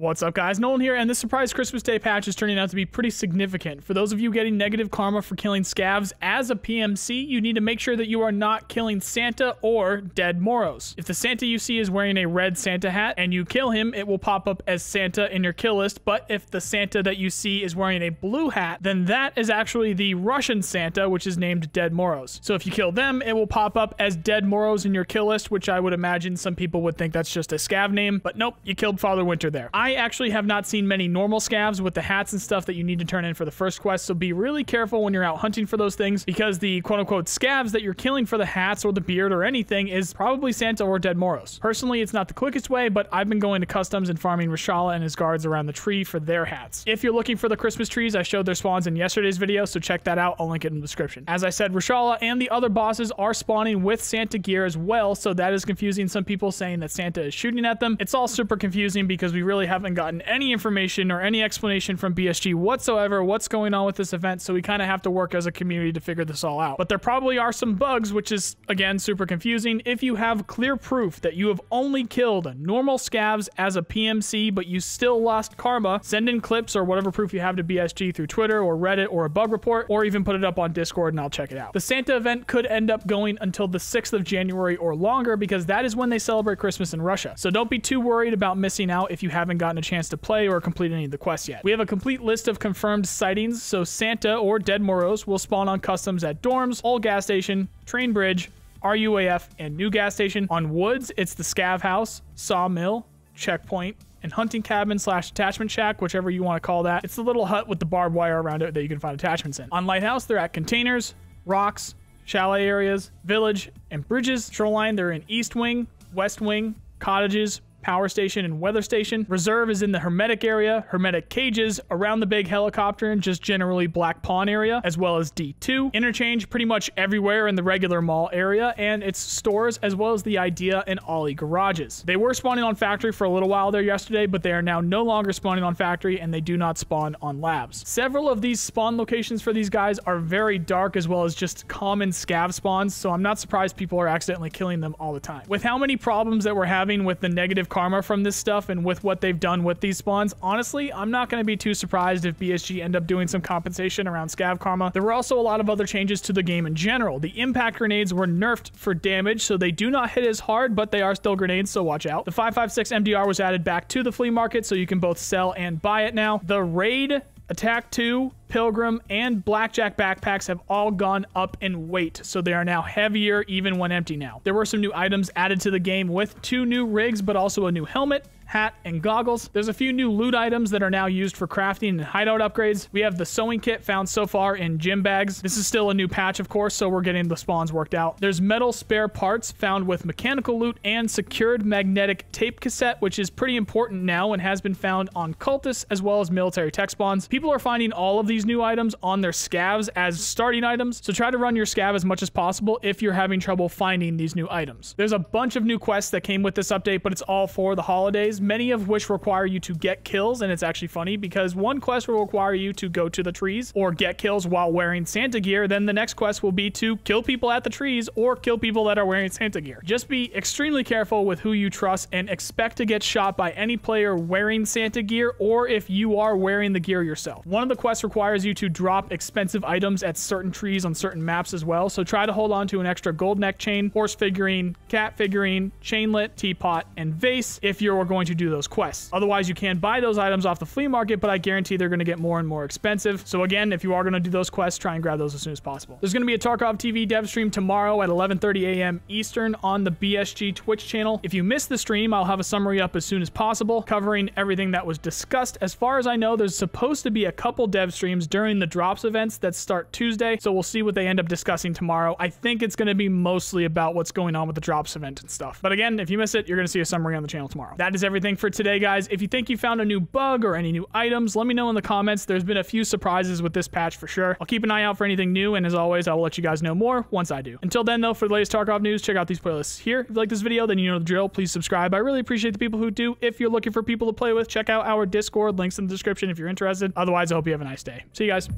What's up guys, Nolan here, and this surprise Christmas Day patch is turning out to be pretty significant. For those of you getting negative karma for killing Scavs as a PMC, you need to make sure that you are not killing Santa or dead moros. If the Santa you see is wearing a red Santa hat and you kill him, it will pop up as Santa in your kill list, but if the Santa that you see is wearing a blue hat, then that is actually the Russian Santa, which is named dead moros. So if you kill them, it will pop up as dead moros in your kill list, which I would imagine some people would think that's just a Scav name, but nope, you killed Father Winter there. I actually have not seen many normal Scavs with the hats and stuff that you need to turn in for the first quest, so be really careful when you're out hunting for those things, because the quote-unquote Scavs that you're killing for the hats or the beard or anything is probably Santa or dead moros. Personally, it's not the quickest way, but I've been going to customs and farming Rashala and his guards around the tree for their hats. If you're looking for the Christmas trees, I showed their spawns in yesterday's video, so check that out. I'll link it in the description. As I said, Rashala and the other bosses are spawning with Santa gear as well, so that is confusing some people, saying that Santa is shooting at them. It's all super confusing because we really haven't gotten any information or any explanation from BSG whatsoever what's going on with this event, so we kind of have to work as a community to figure this all out. But there probably are some bugs, which is, again, super confusing. If you have clear proof that you have only killed normal Scavs as a PMC, but you still lost karma, send in clips or whatever proof you have to BSG through Twitter or Reddit or a bug report, or even put it up on Discord and I'll check it out. The Santa event could end up going until the 6th of January or longer, because that is when they celebrate Christmas in Russia. So don't be too worried about missing out if you haven't gotten a chance to play or complete any of the quests yet. We have a complete list of confirmed sightings, so Santa or dead moros will spawn on customs at dorms, old gas station, train bridge, RUAF, and new gas station. On woods, it's the Scav house, sawmill, checkpoint, and hunting cabin / attachment shack, whichever you want to call that. It's the little hut with the barbed wire around it that you can find attachments in. On lighthouse, they're at containers, rocks, chalet areas, village, and bridges. Shoreline, they're in east wing, west wing, cottages, power station, and weather station. Reserve is in the hermetic area, hermetic cages, around the big helicopter, and just generally Black Pawn area, as well as D2. Interchange pretty much everywhere in the regular mall area, and its stores, as well as the Idea and Ollie garages. They were spawning on factory for a little while there yesterday, but they are now no longer spawning on factory, and they do not spawn on labs. Several of these spawn locations for these guys are very dark, as well as just common Scav spawns, so I'm not surprised people are accidentally killing them all the time. With how many problems that we're having with the negative karma from this stuff and with what they've done with these spawns, honestly, I'm not going to be too surprised if BSG end up doing some compensation around Scav karma. There were also a lot of other changes to the game in general. The impact grenades were nerfed for damage, so they do not hit as hard, but they are still grenades, so watch out. The 5.56 MDR was added back to the flea market, so you can both sell and buy it now. The Raid, Attack 2, Pilgrim, and Blackjack backpacks have all gone up in weight, so they are now heavier even when empty now. There were some new items added to the game with 2 new rigs, but also a new helmet, hat, and goggles. There's a few new loot items that are now used for crafting and hideout upgrades. We have the sewing kit found so far in gym bags. This is still a new patch, of course, so we're getting the spawns worked out. There's metal spare parts found with mechanical loot and secured magnetic tape cassette, which is pretty important now and has been found on cultists as well as military tech spawns. People are finding all of these new items on their Scavs as starting items, so try to run your Scav as much as possible if you're having trouble finding these new items. There's a bunch of new quests that came with this update, but it's all for the holidays, many of which require you to get kills, and it's actually funny because one quest will require you to go to the trees or get kills while wearing Santa gear, then the next quest will be to kill people at the trees or kill people that are wearing Santa gear. Just be extremely careful with who you trust and expect to get shot by any player wearing Santa gear, or if you are wearing the gear yourself. One of the quests requires you to drop expensive items at certain trees on certain maps as well, so try to hold on to an extra gold neck chain, horse figurine, cat figurine, chainlet, teapot, and vase if you're going to do those quests. Otherwise, you can buy those items off the flea market, but I guarantee they're going to get more and more expensive. So again, if you are going to do those quests, try and grab those as soon as possible. There's going to be a Tarkov TV dev stream tomorrow at 11:30 a.m. Eastern on the BSG Twitch channel. If you missed the stream, I'll have a summary up as soon as possible, covering everything that was discussed. As far as I know, there's supposed to be a couple dev streams during the drops events that start Tuesday, so we'll see what they end up discussing tomorrow. I think it's going to be mostly about what's going on with the drops event and stuff. But again, if you miss it, you're going to see a summary on the channel tomorrow. That is everything for today, guys. If you think you found a new bug or any new items, let me know in the comments. There's been a few surprises with this patch for sure. I'll keep an eye out for anything new, and as always, I will let you guys know more once I do. Until then, though, for the latest Tarkov news, check out these playlists here. If you like this video, then you know the drill. Please subscribe. I really appreciate the people who do. If you're looking for people to play with, check out our Discord. Links in the description if you're interested. Otherwise, I hope you have a nice day. See you guys.